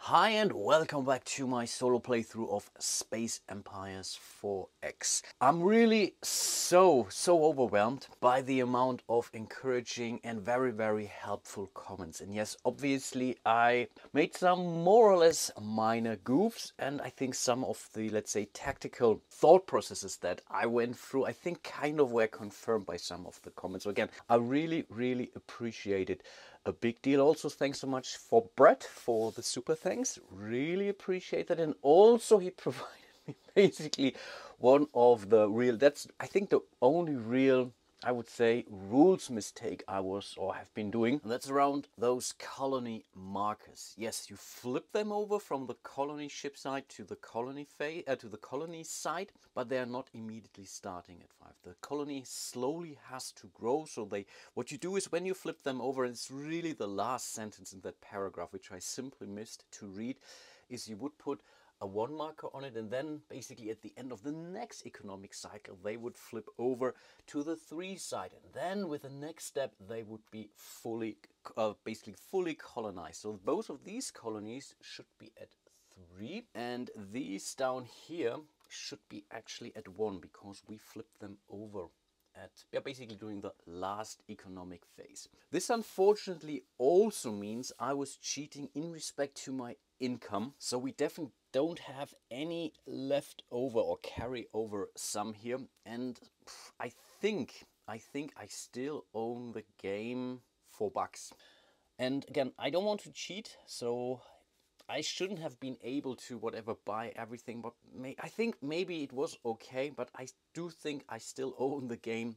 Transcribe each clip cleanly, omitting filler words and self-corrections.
Hi and welcome back to my solo playthrough of Space Empires 4X. I'm really so overwhelmed by the amount of encouraging and very helpful comments. And yes, obviously I made some more or less minor goofs, and I think some of the, let's say, tactical thought processes that I went through, I think kind of were confirmed by some of the comments. So again, I really appreciate it. A big deal. Also, thanks so much for Brett for the super thanks. Really appreciate that. And also he provided me basically one of the real, that's I think the only real, I would say, rules mistake I was or have been doing. And that's around those colony markers. Yes, you flip them over from the colony ship side to the colony side, but they are not immediately starting at 5. The colony slowly has to grow. So what you do is when you flip them over, and it's really the last sentence in that paragraph, which I simply missed to read, is you would put a 1 marker on it, and then basically at the end of the next economic cycle they would flip over to the 3 side, and then with the next step they would be basically fully colonized. So both of these colonies should be at 3, and these down here should be actually at 1 because we flipped them over at basically during the last economic phase. This unfortunately also means I was cheating in respect to my income, so we definitely don't have any leftover or carry over sum here, and I think I still own the game $4. And again, I don't want to cheat, so I shouldn't have been able to buy everything, but I think maybe it was okay, but I do think I still own the game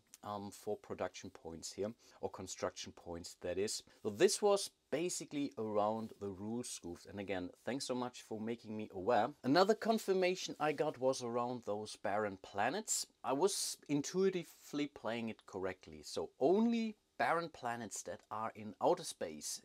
for production points here, or construction points that is. So this was basically around the rule scoops, and again, thanks so much for making me aware. Another confirmation I got was around those barren planets. I was intuitively playing it correctly, so only barren planets that are in outer space,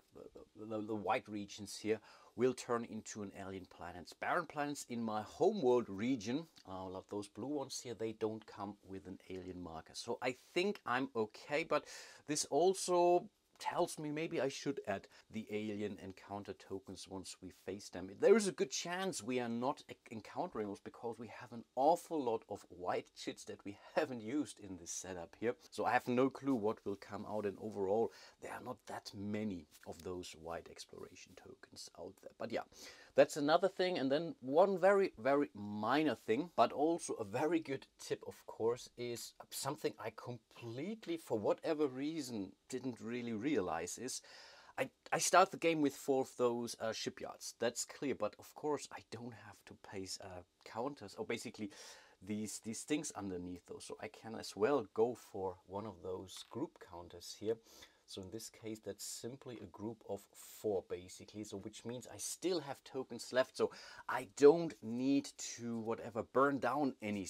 the white regions here, will turn into an alien planets. Barren planets in my homeworld region, like those blue ones here, they don't come with an alien marker. So I think I'm okay, but this also tells me maybe I should add the alien encounter tokens once we face them. There is a good chance we are not encountering those because we have an awful lot of white chits that we haven't used in this setup here. So I have no clue what will come out, and overall there are not that many of those white exploration tokens out there. But yeah, that's another thing. And then one very minor thing, but also a very good tip, of course, is something I completely, for whatever reason, didn't really realize is I start the game with 4 of those shipyards. That's clear, but of course I don't have to place counters, or basically these things underneath those. So I can as well go for one of those group counters here. So in this case, that's simply a group of 4 basically. So which means I still have tokens left. So I don't need to burn down any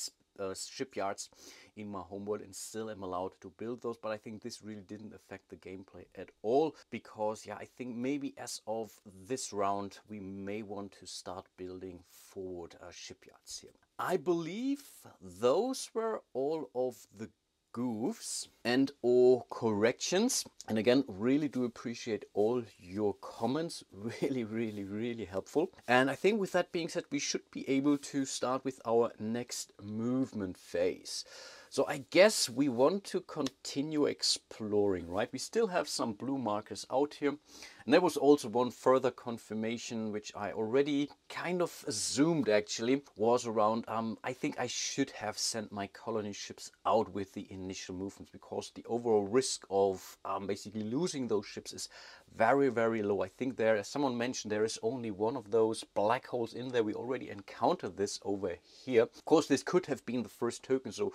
shipyards in my homeworld, and still am allowed to build those. But I think this really didn't affect the gameplay at all, because yeah, I think maybe as of this round we may want to start building forward shipyards here. I believe those were all of the goofs and or corrections, and again, really do appreciate all your comments. Really helpful. And I think with that being said, we should be able to start with our next movement phase. So I guess we want to continue exploring, right? We still have some blue markers out here. And there was also one further confirmation, which I already kind of assumed actually, was around, I think I should have sent my colony ships out with the initial movements, because the overall risk of basically losing those ships is very low. I think there, as someone mentioned, there is only one of those black holes in there. We already encountered this over here. Of course, this could have been the first token, so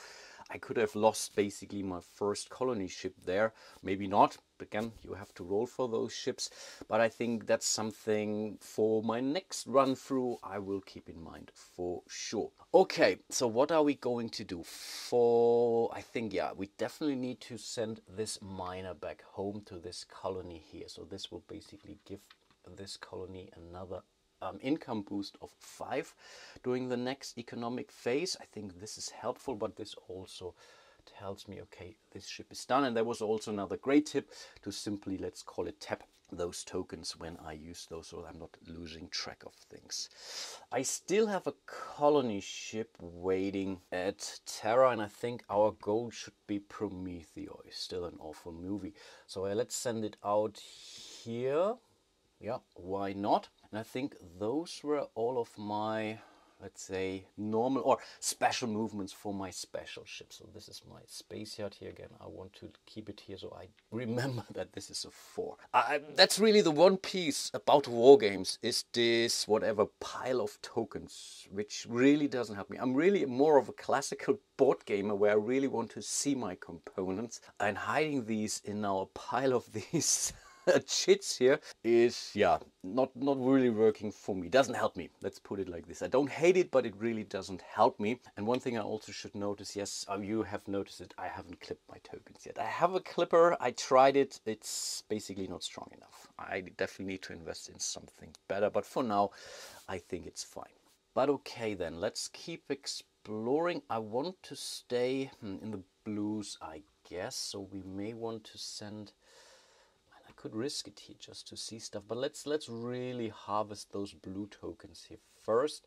I could have lost basically my first colony ship there. Maybe not. Again, you have to roll for those ships. But I think that's something for my next run through I will keep in mind for sure. Okay, so what are we going to do? I think, yeah, we definitely need to send this miner back home to this colony here. So this will basically give this colony another income boost of 5 during the next economic phase. I think this is helpful, but this also tells me, okay, this ship is done. And there was also another great tip to simply, let's call it tap those tokens when I use those, so I'm not losing track of things. I still have a colony ship waiting at Terra, and I think our goal should be Prometheus. Still an awful movie. So let's send it out here. Yeah, why not? And I think those were all of my, let's say, normal or special movements for my special ship. So this is my space yacht here again. I want to keep it here so I remember that this is a 4. That's really the one piece about war games, is this whatever pile of tokens, which really doesn't help me. I'm really more of a classical board gamer where I really want to see my components, and hiding these in our pile of these chits here is, yeah, not really working for me. Doesn't help me. Let's put it like this. I don't hate it, but it really doesn't help me. And one thing I also should notice, yes, you have noticed it, I haven't clipped my tokens yet. I have a clipper. I tried it. It's basically not strong enough. I definitely need to invest in something better, but for now, I think it's fine. But okay then, let's keep exploring. I want to stay in the blues, I guess, so we may want to send... Could risk it here just to see stuff, but let's really harvest those blue tokens here first.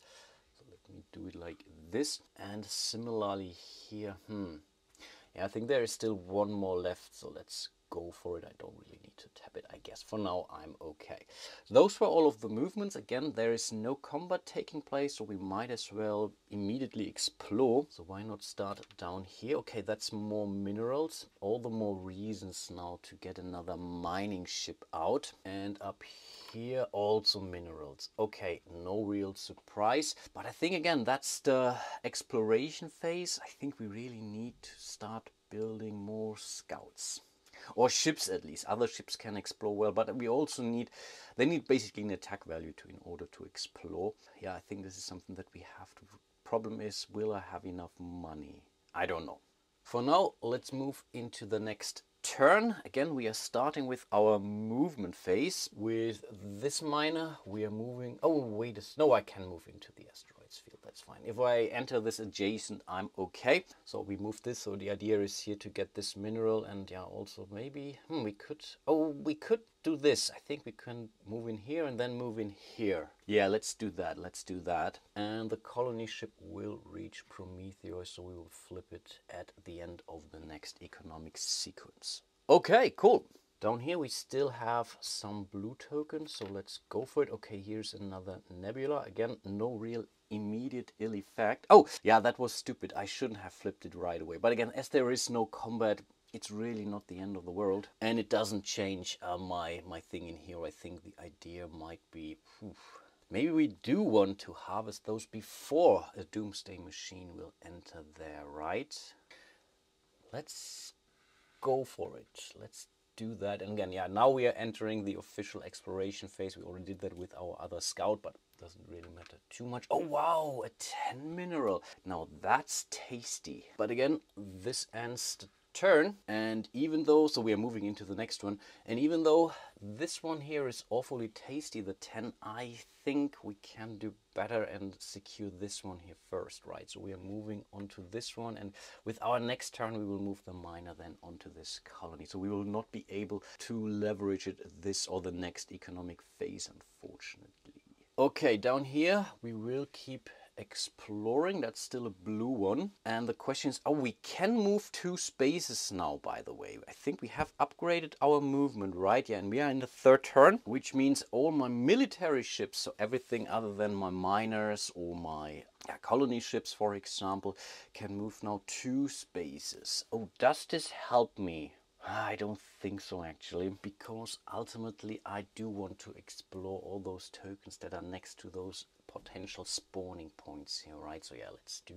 So let me do it like this, and similarly here. Yeah, I think there is still one more left, so let's go for it. I don't really need to tap it, I guess. For now, I'm okay. Those were all of the movements. Again, there is no combat taking place, so we might as well immediately explore. So why not start down here? Okay, that's more minerals. All the more reasons now to get another mining ship out. And up here, also minerals. Okay, no real surprise. But I think, again, that's the exploration phase. I think we really need to start building more scouts. Or ships at least. Other ships can explore well, but we also need, they need basically an attack value in order to explore. Yeah, I think this is something that we have to. Problem is, will I have enough money? I don't know. For now, let's move into the next turn. Again, we are starting with our movement phase. With this miner, we are moving. Oh, wait, no, I can move into the asteroids field. That's fine. If I enter this adjacent, I'm okay. So we move this. So the idea is here to get this mineral, and yeah, also maybe we could. Oh, we could do this. I think we can move in here and then move in here. Yeah, let's do that. Let's do that. And the colony ship will reach Prometheus, so we will flip it at the end of the next economic sequence. Okay, cool. Down here we still have some blue tokens, so let's go for it. Okay, here's another nebula. Again, no real immediate ill effect. Oh, yeah, that was stupid. I shouldn't have flipped it right away. But again, as there is no combat, it's really not the end of the world. And it doesn't change my thing in here. I think the idea might be... maybe we do want to harvest those before a Doomsday Machine will enter there, right? Let's go for it. Let's do that. And again, yeah, now we are entering the official exploration phase. We already did that with our other scout, but it doesn't really matter too much. Oh, wow, a 10 mineral. Now that's tasty. But again, this ends the turn, and even though, so we are moving into the next one, and even though this one here is awfully tasty, the 10, I think we can do better and secure this one here first, right? So we are moving onto this one, and with our next turn we will move the miner then onto this colony. So we will not be able to leverage it this or the next economic phase, unfortunately. Okay, down here we will keep exploring. That's still a blue one, and the question is, oh, we can move 2 spaces now, by the way. I think we have upgraded our movement, right? Yeah, and we are in the 3rd turn, which means all my military ships, so everything other than my miners or my colony ships, for example, can move now 2 spaces. Oh, does this help me? I don't think so, actually, because ultimately I do want to explore all those tokens that are next to those potential spawning points here, right? So yeah, let's do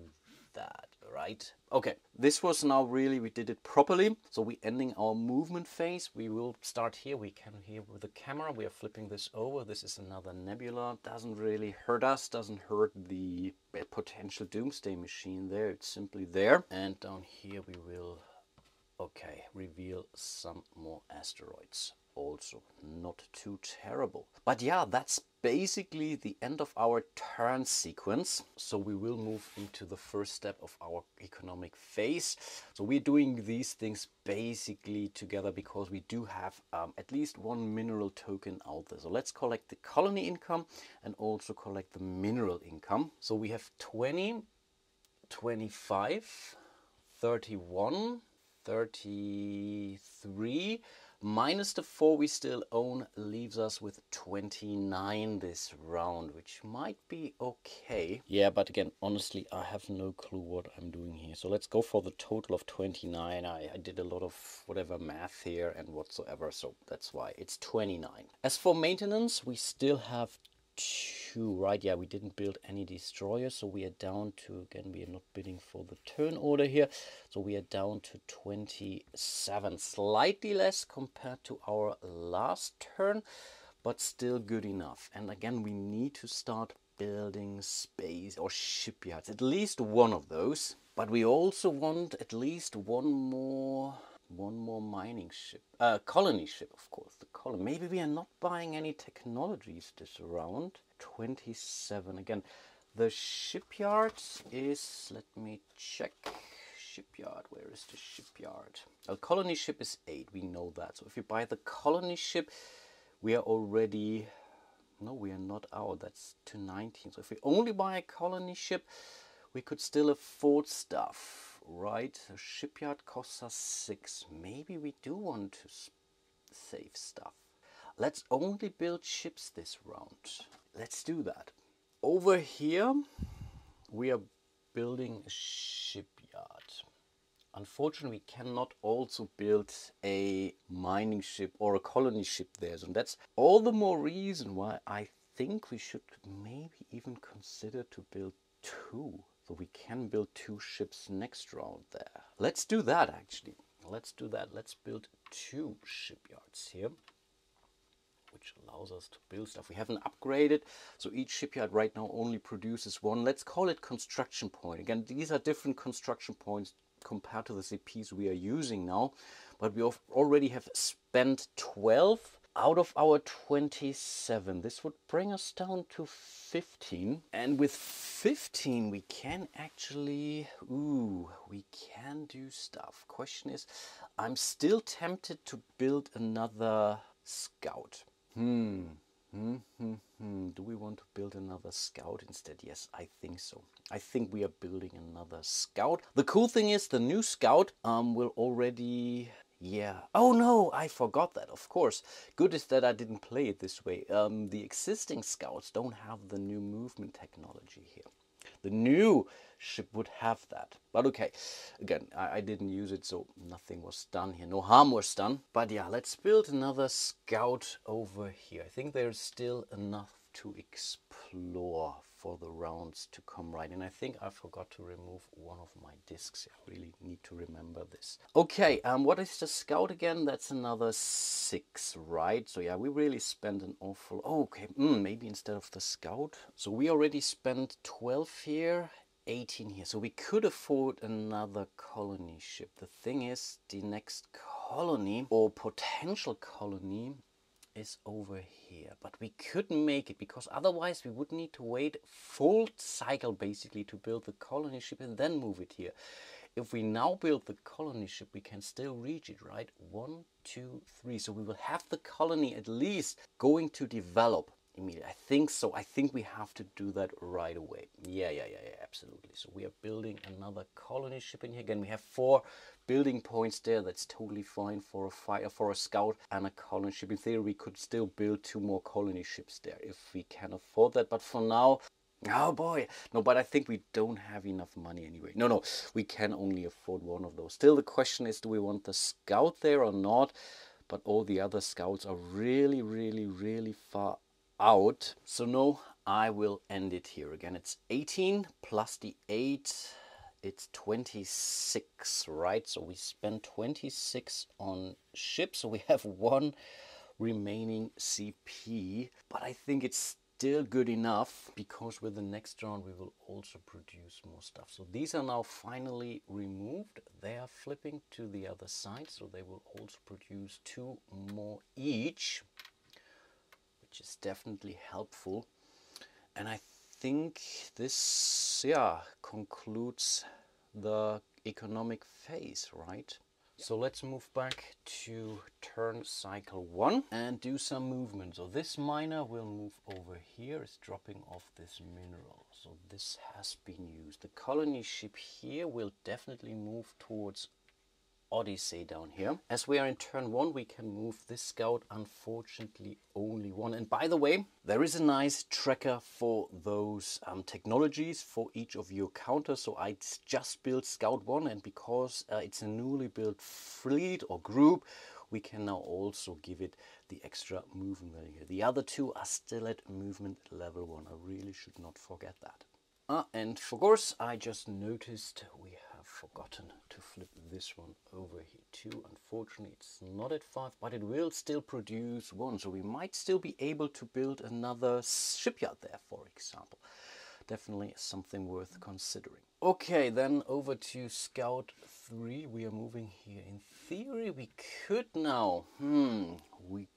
that, right? Okay, this was now really, we did it properly. So we're ending our movement phase. We will start here. We can here with the camera. We are flipping this over. This is another nebula. Doesn't really hurt us, doesn't hurt the potential Doomsday Machine there. It's simply there. And down here we will... okay, reveal some more asteroids. also not too terrible. But yeah, that's basically the end of our turn sequence. So we will move into the first step of our economic phase. So we're doing these things basically together because we do have at least one mineral token out there. So let's collect the colony income and also collect the mineral income. So we have 20, 25, 31, 33, minus the 4 we still own leaves us with 29 this round, which might be okay. Yeah, but again, honestly, I have no clue what I'm doing here. So let's go for the total of 29. I did a lot of whatever math here and whatsoever, so that's why it's 29. As for maintenance, we still have 2, right? Yeah, we didn't build any destroyers, so we are down to, again, we are not bidding for the turn order here, so we are down to 27, slightly less compared to our last turn, but still good enough. And again, we need to start building space or shipyards, at least one of those, but we also want at least one more mining ship, colony ship, of course. The colony. Maybe we are not buying any technologies this round. 27 again. The shipyard is, let me check. Shipyard, where is the shipyard? A colony ship is 8, we know that. So if you buy the colony ship, we are already, no, we are not out. That's to 19. So if we only buy a colony ship, we could still afford stuff. Right, a shipyard costs us 6. Maybe we do want to save stuff. Let's only build ships this round. Let's do that. Over here, we are building a shipyard. Unfortunately, we cannot also build a mining ship or a colony ship there. So that's all the more reason why I think we should maybe even consider to build 2. So we can build 2 ships next round there. Let's do that actually. Let's do that. Let's build 2 shipyards here, which allows us to build stuff. We haven't upgraded, so each shipyard right now only produces 1. Let's call it construction point. Again, these are different construction points compared to the CPs we are using now, but we already have spent 12 out of our 27. This would bring us down to 15. And with 15, we can actually, we can do stuff. Question is, I'm still tempted to build another scout. Do we want to build another scout instead? Yes, I think so. I think we are building another scout. The cool thing is the new scout will already... Yeah. Oh no, I forgot that, of course. Good is that I didn't play it this way. The existing scouts don't have the new movement technology here. The new ship would have that. But okay, again, I didn't use it, so nothing was done here. No harm was done. But yeah, let's build another scout over here. I think there's still enough to explore for the rounds to come, right? And I think I forgot to remove one of my discs. I really need to remember this. Okay, what is the scout again? That's another 6, right? So yeah, we really spent an awful... Oh, okay, maybe instead of the scout. So we already spent 12 here, 18 here. So we could afford another colony ship. The thing is, the next colony or potential colony is over here, but we couldn't make it because otherwise we would need to wait full cycle basically to build the colony ship and then move it here. If we now build the colony ship, we can still reach it, right? 1, 2, 3. So we will have the colony at least going to develop immediately. I think so. I think we have to do that right away. Yeah, absolutely. So we are building another colony ship in here. Again, we have 4 building points there. That's totally fine for a fighter, for a scout and a colony ship. In theory, we could still build 2 more colony ships there if we can afford that. But for now, oh boy, no, but I think we don't have enough money anyway. No, we can only afford 1 of those. Still, the question is, do we want the scout there or not? But all the other scouts are really, really, really far out. So no, I will end it here. Again, it's 18 plus the 8. It's 26, right? So we spend 26 on ships. So we have 1 remaining CP. But I think it's still good enough, because with the next round we will also produce more stuff. So these are now finally removed. They are flipping to the other side, so they will also produce 2 more each, which is definitely helpful. And I think this, yeah, concludes the economic phase, right? So let's move back to turn cycle 1 and do some movement. So this miner will move over here, it's dropping off this mineral. So this has been used. The colony ship here will definitely move towards Odyssey down here. As we are in turn 1, we can move this scout, unfortunately only 1. And by the way, there is a nice tracker for those technologies for each of your counters. So I just built scout 1, and because it's a newly built fleet or group, we can now also give it the extra movement value here. The other 2 are still at movement level 1. I really should not forget that. And of course, I just noticed we have forgotten to flip this one over here too. Unfortunately, it's not at 5, but it will still produce 1. So we might still be able to build another shipyard there, for example. Definitely something worth considering. Okay, then over to Scout 3. We are moving here. In theory, we could now, we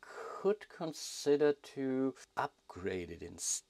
could consider to upgrade it instead.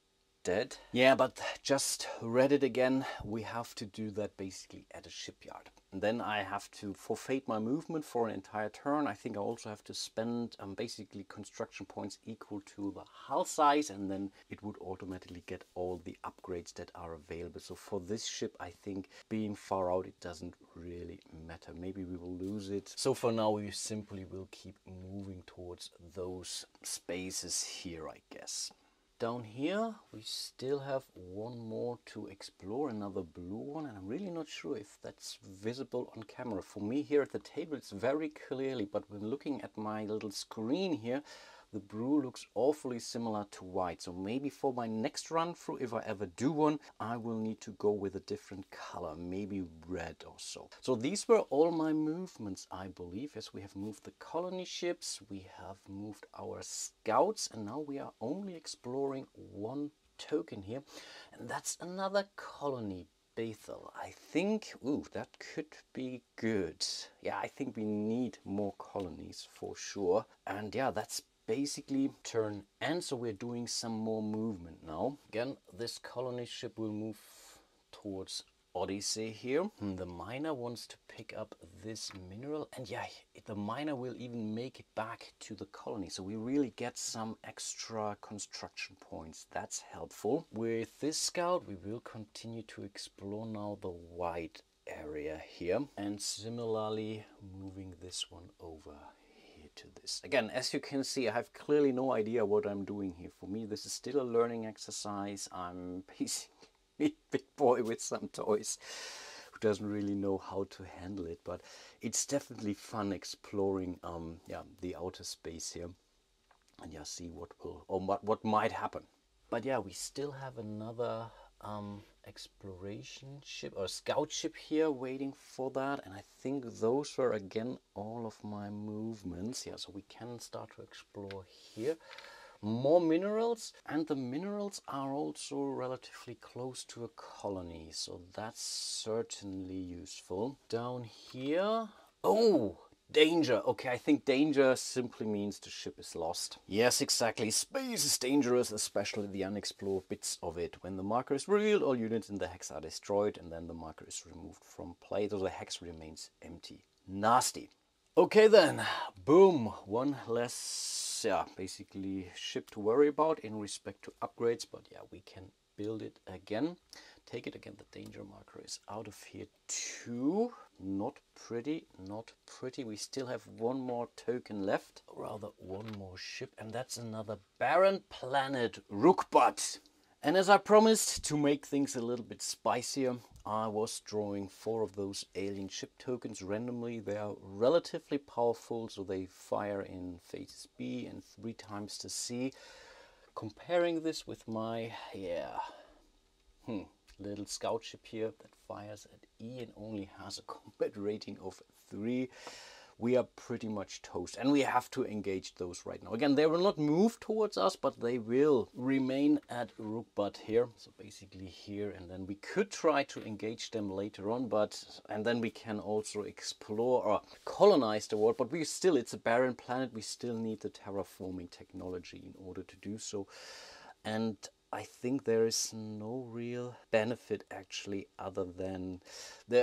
Yeah, but just read it again. We have to do that basically at a shipyard. And then I have to forfeit my movement for an entire turn. I think I also have to spend basically construction points equal to the hull size, and then it would automatically get all the upgrades that are available. So for this ship, I think being far out, it doesn't really matter. Maybe we will lose it. So for now, we simply will keep moving towards those spaces here, I guess. Down here we still have 1 more to explore, another blue one, and I'm really not sure if that's visible on camera. For me here at the table it's very clearly, but when looking at my little screen here, the blue looks awfully similar to white. So maybe for my next run through, if I ever do one, I will need to go with a different color, maybe red or so. So these were all my movements, I believe, as we have moved the colony ships, we have moved our scouts, and now we are only exploring 1 token here, and that's another colony. Bethel. I think, ooh, that could be good. Yeah, I think we need more colonies for sure. And yeah, that's basically turn end, so we're doing some more movement now. Again, this colony ship will move towards Odyssey here. The miner wants to pick up this mineral, and yeah, the miner will even make it back to the colony, so we really get some extra construction points. That's helpful. With this scout we will continue to explore now the white area here, and similarly moving this one over to this. Again, as you can see, I have clearly no idea what I'm doing here. For me, this is still a learning exercise. I'm basically a big boy with some toys who doesn't really know how to handle it, but it's definitely fun exploring the outer space here, and yeah, see what will, or what might happen. But yeah, we still have another exploration ship or scout ship here waiting for that, and I think those were again all of my movements. Yeah, so we can start to explore here. More minerals, and the minerals are also relatively close to a colony, so that's certainly useful. Down here, oh, danger. Okay, I think danger simply means the ship is lost. Yes, exactly. Space is dangerous, especially the unexplored bits of it. When the marker is revealed, all units in the hex are destroyed, and then the marker is removed from play, so the hex remains empty. Nasty. Okay then, boom, 1 less, basically ship to worry about in respect to upgrades, but yeah, we can build it again. Take it again, the danger marker is out of here too. Not pretty, not pretty. We still have 1 more token left, or rather 1 more ship, and that's another barren planet, Rookbot. And as I promised to make things a little bit spicier, I was drawing 4 of those alien ship tokens randomly. They are relatively powerful, so they fire in phases B and 3 times to C. Comparing this with my, little scout ship here that fires at E and only has a combat rating of 3. we are pretty much toast. And we have to engage those right now. Again, they will not move towards us, but they will remain at rook butt here. So basically here, and then we could try to engage them later on, and then we can also explore or colonize the world. But it's a barren planet. We still need the terraforming technology in order to do so. And I think there is no real benefit actually, other than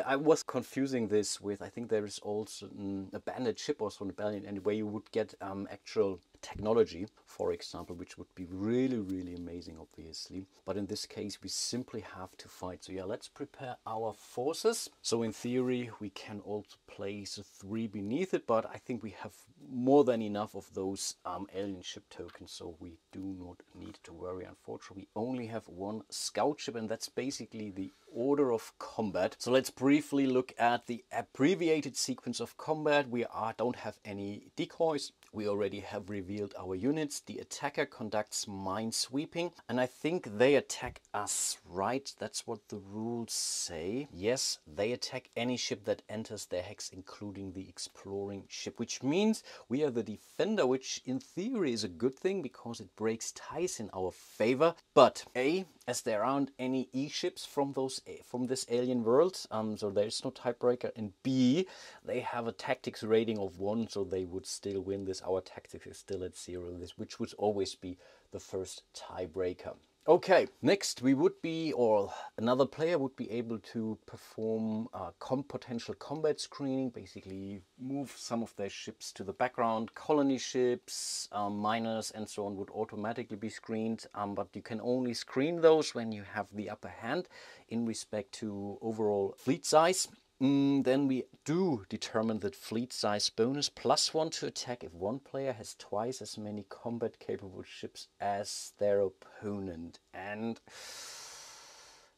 I was confusing this with, I think there is also a banded ship also in Rebellion, and where you would get actual technology, for example, which would be really, really amazing, obviously. But in this case, we simply have to fight. So yeah, let's prepare our forces. So in theory, we can also place a 3 beneath it, but I think we have more than enough of those alien ship tokens, so we do not need to worry. Unfortunately, we only have 1 scout ship, and that's basically the order of combat. So let's briefly look at the abbreviated sequence of combat. We don't have any decoys. We already have revealed our units. The attacker conducts mine sweeping, and I think they attack us, right? That's what the rules say. Yes, they attack any ship that enters their hex, including the exploring ship, which means we are the defender, which in theory is a good thing because it breaks ties in our favor. But A, as there aren't any E-ships from this alien world, so there's no tiebreaker, and B, they have a tactics rating of 1, so they would still win this. Our tactics is still at 0, which would always be the first tiebreaker. Okay, next we would be, or another player would be able to perform potential combat screening, basically move some of their ships to the background. Colony ships, miners and so on would automatically be screened, but you can only screen those when you have the upper hand in respect to overall fleet size. Then we do determine the fleet size bonus +1 to attack if one player has twice as many combat capable ships as their opponent. And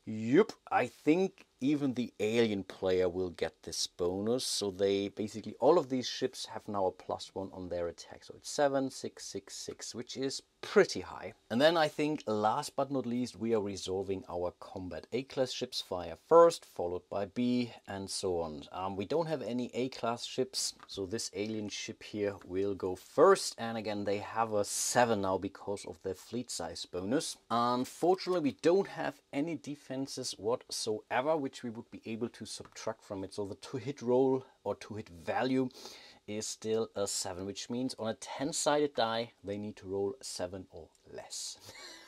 yep, I think even the alien player will get this bonus. So they basically, all of these ships have now a +1 on their attack. So it's 7, 6, 6, 6, which is pretty high. And then I think last but not least, we are resolving our combat. A-class ships fire first, followed by B, and so on. We don't have any A-class ships, so this alien ship here will go first. And again, they have a 7 now because of their fleet size bonus. Unfortunately, we don't have any defenses whatsoever, which we would be able to subtract from it. So the to-hit roll or to-hit value is still a 7, which means on a 10-sided die, they need to roll 7 or less.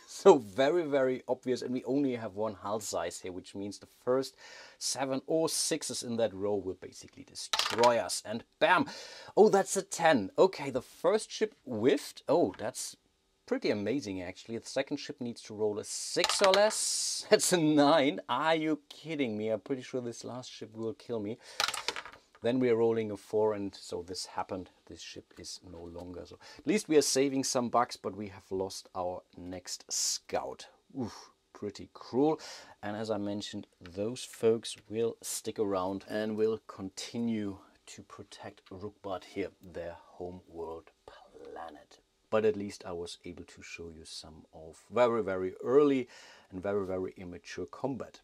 So very, very obvious, and we only have 1 hull size here, which means the first 7 or 6s in that row will basically destroy us. And bam! Oh, that's a 10. Okay, the first ship whiffed. Oh, that's pretty amazing, actually. The second ship needs to roll a 6 or less. That's a 9. Are you kidding me? I'm pretty sure this last ship will kill me. Then we are rolling a 4, and so this happened. This ship is no longer. So at least we are saving some bucks, but we have lost our next scout. Oof, pretty cruel. And as I mentioned, those folks will stick around and will continue to protect Rookbot here, their home world planet. But at least I was able to show you some of very, very early and very, very immature combat.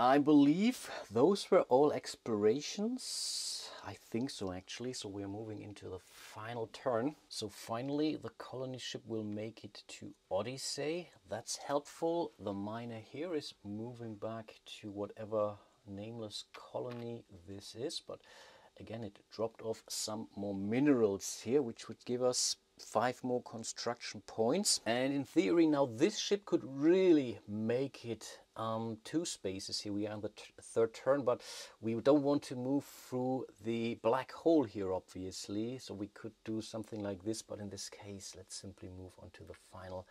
I believe those were all explorations. I think so, actually. So we're moving into the final turn. So finally, the colony ship will make it to Odyssey. That's helpful. The miner here is moving back to whatever nameless colony this is. But again, it dropped off some more minerals here, which would give us 5 more construction points. And in theory, now this ship could really make it 2 spaces here. We are on the 3rd turn, but we don't want to move through the black hole here, obviously. So we could do something like this, but in this case, let's simply move on to the final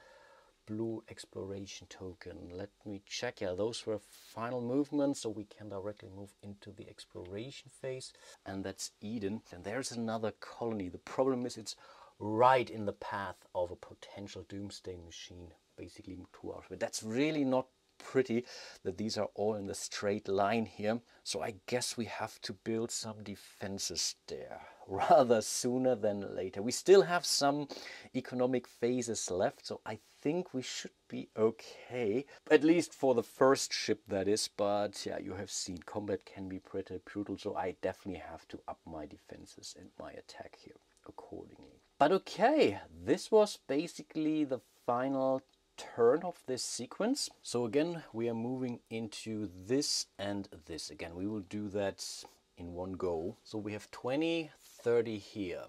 blue exploration token. Let me check. Yeah, those were final movements, so we can directly move into the exploration phase, and that's Eden. And there's another colony. The problem is it's right in the path of a potential Doomsday Machine, basically 2 hours. But that's really not pretty that these are all in the straight line here. So I guess we have to build some defenses there. rather sooner than later. We still have some economic phases left, so I think we should be okay, at least for the first ship, that is. But yeah, you have seen combat can be pretty brutal, so I definitely have to up my defenses and my attack here accordingly. But okay, this was basically the final turn of this sequence. So again, we are moving into this and this. Again, we will do that in one go. So we have 20, 30 here.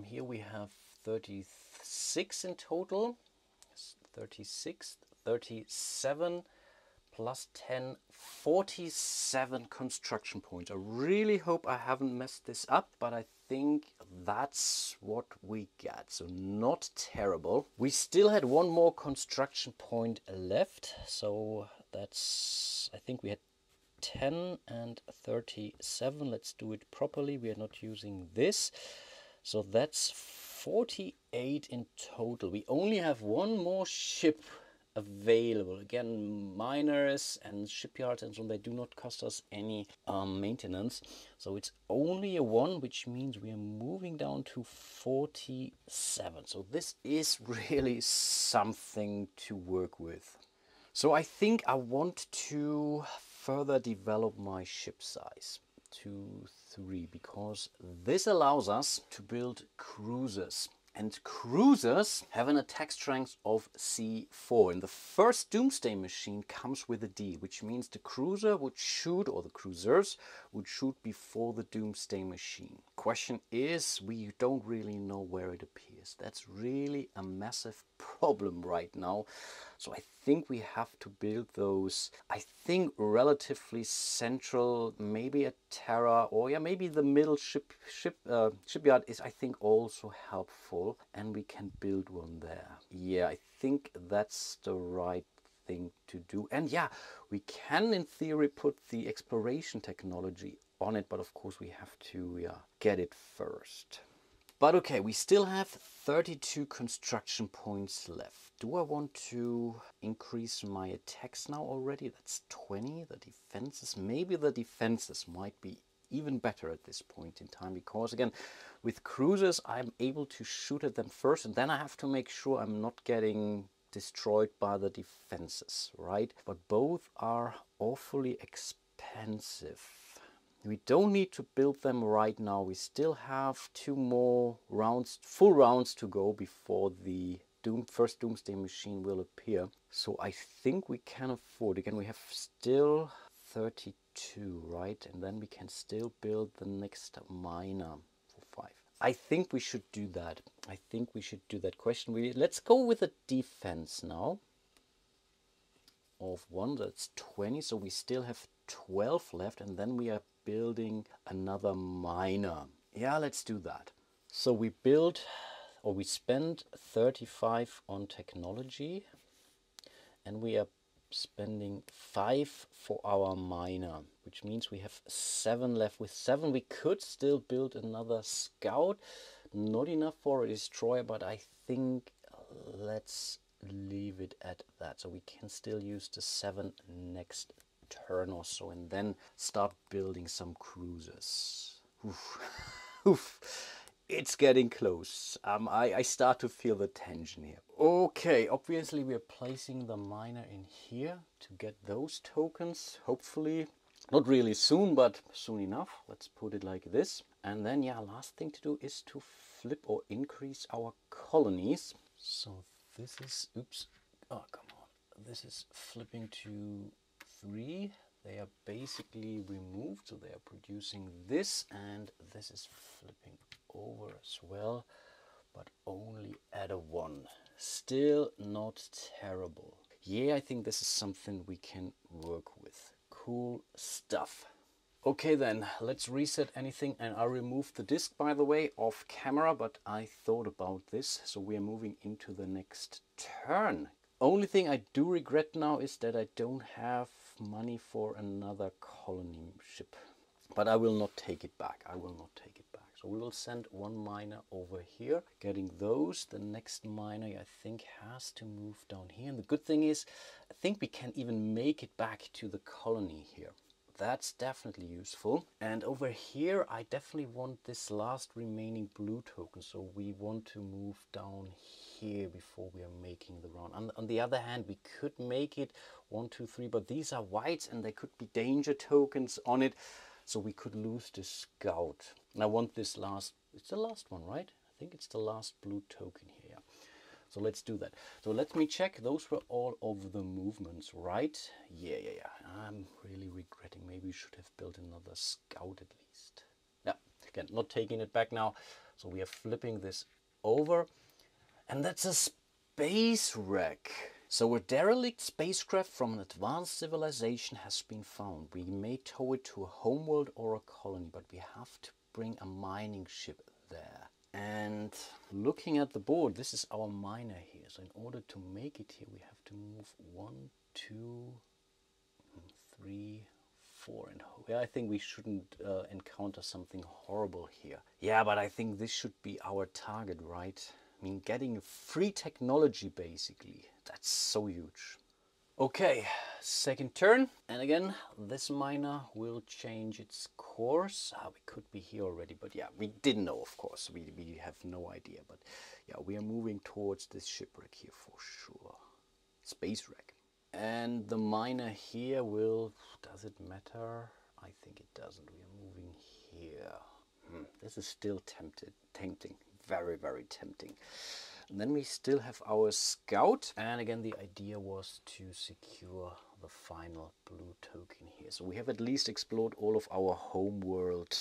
Here we have 36 in total. 36, 37 plus 10, 47 construction points. I really hope I haven't messed this up, but I think that's what we got. So not terrible. We still had one more construction point left. So that's, I think we had 10 and 37. Let's do it properly. We are not using this. So that's 48 in total. We only have one more ship available. Again, miners and shipyards and so on, they do not cost us any maintenance. So it's only a 1, which means we are moving down to 47. So this is really something to work with. So I think I want to further develop my ship size to 3, because this allows us to build cruisers. And cruisers have an attack strength of C4. And the first Doomsday Machine comes with a D, which means the cruiser would shoot, or the cruisers would shoot before the Doomsday Machine. Question is, we don't really know where it appears. That's really a massive problem right now. So I think we have to build those, I think, relatively central, maybe a Terra, or yeah, maybe the middle shipyard is, I think, also helpful, and we can build one there. Yeah, I think that's the right thing to do. And yeah, we can in theory put the exploration technology on it, but of course we have to get it first. But okay, we still have 32 construction points left. Do I want to increase my attacks now already? That's 20. The defenses, maybe the defenses might be even better at this point in time, because again, with cruisers, I'm able to shoot at them first, and then I have to make sure I'm not getting destroyed by the defenses, right? But both are awfully expensive. We don't need to build them right now. We still have 2 more rounds, full rounds to go before the first Doomsday Machine will appear. So I think we can afford. Again, we have still 32, right? And then we can still build the next miner for 5. I think we should do that. I think we should do that. Let's go with a defense now of 1. That's 20. So we still have 12 left, and then we are building another miner. Yeah, let's do that. So we build, or we spend 35 on technology, and we are spending 5 for our miner, which means we have 7 left. With 7 we could still build another scout. Not enough for a destroyer, but I think let's leave it at that. So we can still use the 7 next turn or so, and then start building some cruisers. Oof. Oof. It's getting close. I start to feel the tension here. Okay, obviously we are placing the miner in here to get those tokens, hopefully not really soon, but soon enough. Let's put it like this. And then yeah, last thing to do is to flip or increase our colonies. So this is, oops, oh come on, this is flipping to 3. They are basically removed, so they are producing this, and this is flipping over as well, but only at a 1. Still not terrible. Yeah, I think this is something we can work with. Cool stuff. Okay then, let's reset anything, and I removed the disk, by the way, off camera, but I thought about this, so we are moving into the next turn. Only thing I do regret now is that I don't have money for another colony ship. But I will not take it back. I will not take it back. So we will send 1 miner over here. Getting those. The next miner, I think, has to move down here. And the good thing is, I think we can even make it back to the colony here. That's definitely useful. And over here, I definitely want this last remaining blue token. So we want to move down here before we are making the round. On the other hand, we could make it 1, 2, 3, but these are whites and there could be danger tokens on it. So we could lose the scout. And I want this last, it's the last one, right? I think it's the last blue token here. So let's do that. So let me check. Those were all of the movements, right? Yeah. I'm really regretting. Maybe we should have built another scout at least. Yeah, again, not taking it back now. So we are flipping this over. And that's a space wreck. So a derelict spacecraft from an advanced civilization has been found. We may tow it to a homeworld or a colony, but we have to bring a mining ship there. And looking at the board, this is our miner here. So in order to make it here, we have to move 1, 2, 3, 4. And yeah, I think we shouldn't encounter something horrible here. Yeah, but I think this should be our target, right? I mean, getting free technology, basically. That's so huge. Okay, second turn. And again, this miner will change its course. We could be here already, but yeah, we didn't know, of course. We have no idea. But yeah, we are moving towards this shipwreck here for sure. Space wreck. And the miner here will, does it matter? I think it doesn't. We are moving here. This is still tempting. Very, very tempting. And then we still have our scout. And again, the idea was to secure the final blue token here. So we have at least explored all of our homeworld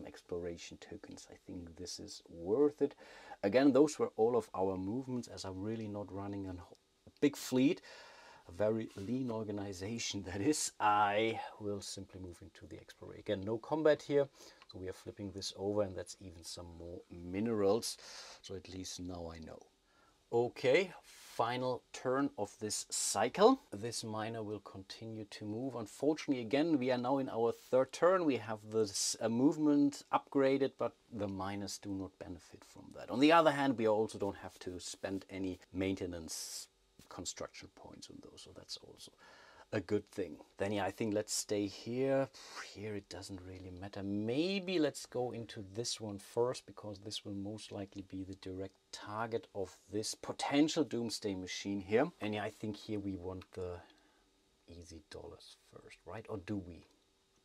exploration tokens. I think this is worth it. Again, those were all of our movements, as I'm really not running a big fleet. A very lean organization that is. I will simply move into the exploration. Again, no combat here. So we are flipping this over, and that's even some more minerals. So at least now I know. Okay, final turn of this cycle. This miner will continue to move. Unfortunately, again, we are now in our third turn. We have this movement upgraded, but the miners do not benefit from that. On the other hand, we also don't have to spend any maintenance construction points on those, so that's also a good thing. Then yeah, I think let's stay here. Here it doesn't really matter. Maybe let's go into this one first, because this will most likely be the direct target of this potential Doomsday Machine here. And yeah, I think here we want the easy dollars first, right? Or do we?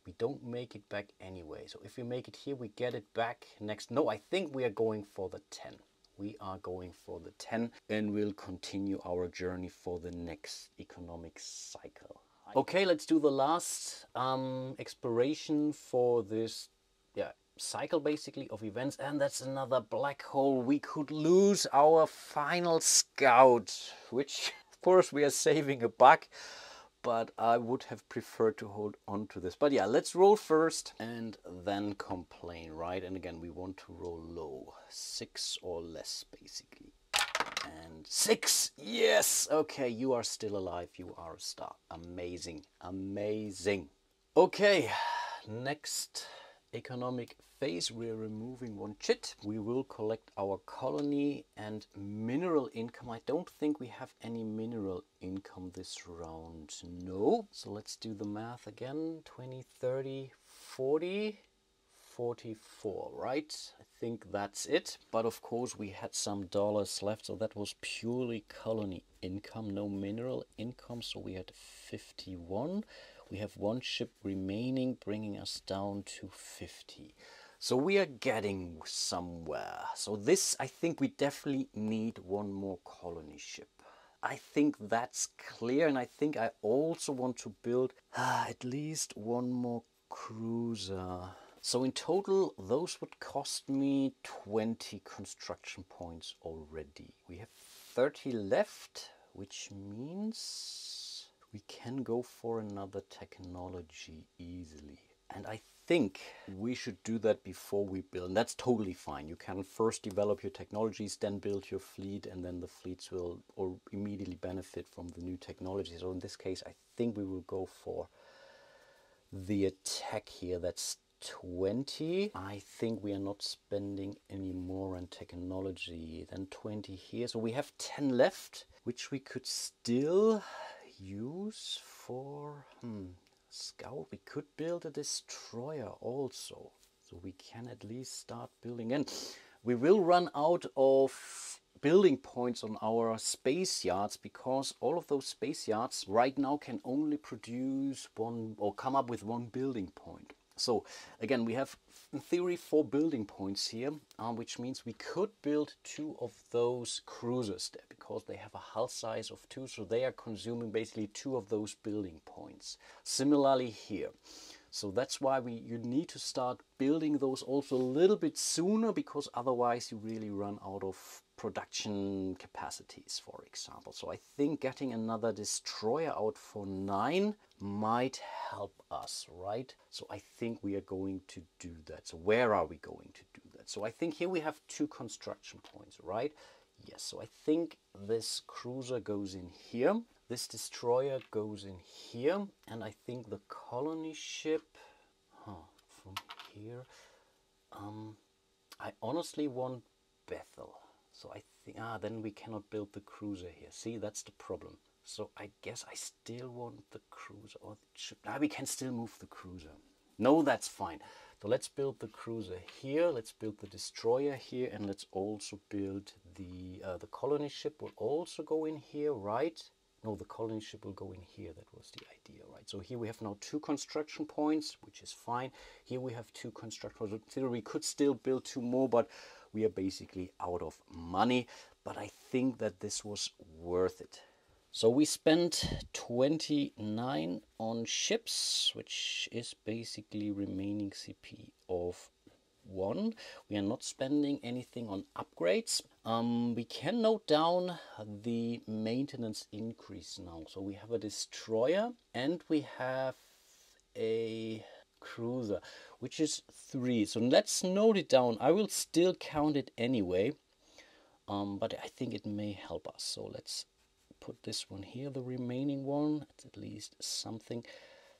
We don't make it back anyway. So if we make it here, we get it back next. No, I think we are going for the 10. We are going for the 10, and we'll continue our journey for the next economic cycle. Okay, let's do the last exploration for this cycle basically of events, and that's another black hole. We could lose our final scout, which of course we are saving a buck, but I would have preferred to hold on to this. But yeah, let's roll first and then complain, right? And again, we want to roll low. 6 or less, basically. And 6! Yes! Okay, you are still alive. You are a star. Amazing. Amazing. Okay, next economic phase, we're removing 1 chit. We will collect our colony and mineral income. I don't think we have any mineral income this round. No. So let's do the math again. 20, 30, 40, 44, right? I think that's it. But of course we had some dollars left, so that was purely colony income, no mineral income. So we had 51. We have 1 ship remaining, bringing us down to 50. So we are getting somewhere. So this, I think we definitely need 1 more colony ship. I think that's clear, and I think I also want to build at least 1 more cruiser. So in total, those would cost me 20 construction points already. We have 30 left, which means we can go for another technology easily. And I think we should do that before we build. And that's totally fine. You can first develop your technologies, then build your fleet, and then the fleets will immediately benefit from the new technology. So in this case, I think we will go for the attack here. That's 20. I think we are not spending any more on technology than 20 here. So we have 10 left, which we could still use for Scout, we could build a destroyer also. So we can at least start building. And we will run out of building points on our space yards, because all of those space yards right now can only produce one, or come up with one building point. So again, we have in theory 4 building points here, which means we could build 2 of those cruisers there, because they have a hull size of 2, so they are consuming basically 2 of those building points. Similarly here. So that's why you need to start building those also a little bit sooner, because otherwise you really run out of production capacities, for example. So I think getting another destroyer out for 9 might help us, right? So I think we are going to do that. So where are we going to do that? So I think here we have 2 construction points, right? Yes, so I think this cruiser goes in here. This destroyer goes in here, and I think the colony ship from here. I honestly want Bethel, so I think then we cannot build the cruiser here. See, that's the problem. So I guess I still want the cruiser, or we can still move the cruiser. No, that's fine. So let's build the cruiser here. Let's build the destroyer here, and let's also build the colony ship. Will also go in here, right? No, the colony ship will go in here. That was the idea, right? So here we have now 2 construction points, which is fine. Here we have 2 construction points. So we could still build 2 more, but we are basically out of money. But I think that this was worth it. So we spent 29 on ships, which is basically remaining CP of 1. We are not spending anything on upgrades. We can note down the maintenance increase now. So we have a destroyer and we have a cruiser, which is 3. So let's note it down. I will still count it anyway, but I think it may help us. So let's put this one here, the remaining one. It's at least something.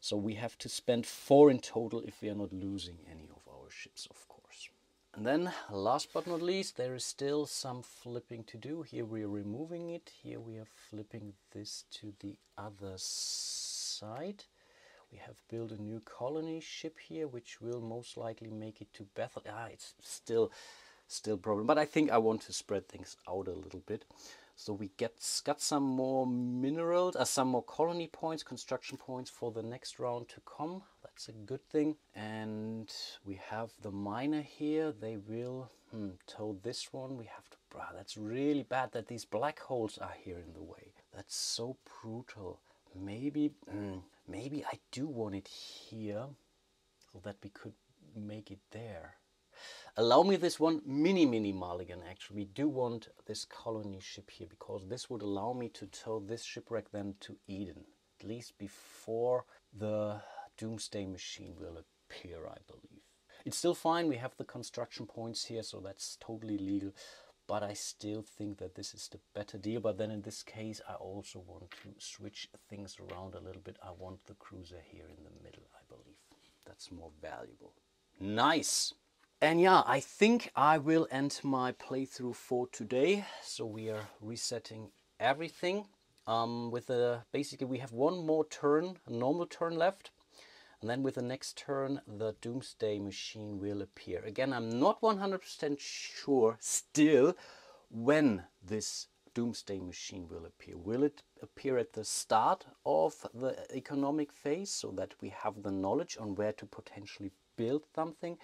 So we have to spend 4 in total if we are not losing any of our ships, of course. And then last but not least, there is still some flipping to do. Here we are removing it. Here we are flipping this to the other side. We have built a new colony ship here, which will most likely make it to Bethel. It's still a problem, but I think I want to spread things out a little bit. So we got some more minerals, some more colony points, construction points for the next round to come. That's a good thing. And we have the miner here. They will tow this one. We have to. That's really bad that these black holes are here in the way. That's so brutal. Maybe I do want it here, so that we could make it there. Allow me this one mini mulligan. Actually, we do want this colony ship here, because this would allow me to tow this shipwreck then to Eden, at least before the Doomsday Machine will appear, I believe. It's still fine. We have the construction points here, so that's totally legal. But I still think that this is the better deal. But then in this case, I also want to switch things around a little bit. I want the cruiser here in the middle, I believe. That's more valuable. Nice. And yeah, I think I will end my playthrough for today. So we are resetting everything. Basically we have one more turn, a normal turn left. And then with the next turn, the Doomsday Machine will appear. Again, I'm not 100% sure still when this Doomsday Machine will appear. Will it appear at the start of the economic phase, so that we have the knowledge on where to potentially build something?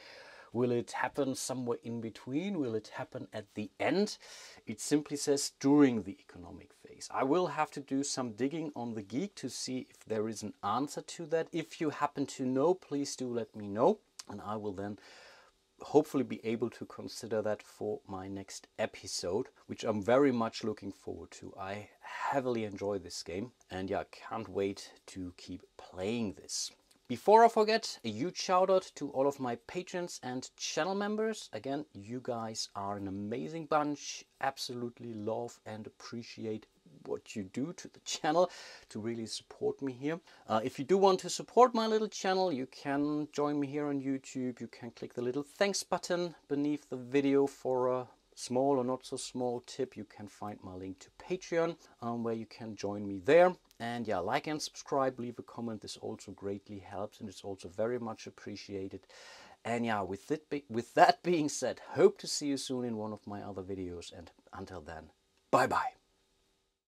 Will it happen somewhere in between? Will it happen at the end? It simply says during the economic phase. I will have to do some digging on the Geek to see if there is an answer to that. If you happen to know, please do let me know. And I will then hopefully be able to consider that for my next episode, which I'm very much looking forward to. I heavily enjoy this game, and yeah, can't wait to keep playing this. Before I forget, a huge shout out to all of my patrons and channel members. Again, you guys are an amazing bunch. Absolutely love and appreciate what you do to the channel to really support me here. If you do want to support my little channel, you can join me here on YouTube. You can click the little thanks button beneath the video for a small or not so small tip, you can find my link to Patreon, where you can join me there. And yeah, like and subscribe, leave a comment. This also greatly helps, and it's also very much appreciated. And yeah, with that being said, hope to see you soon in one of my other videos. And until then, bye bye.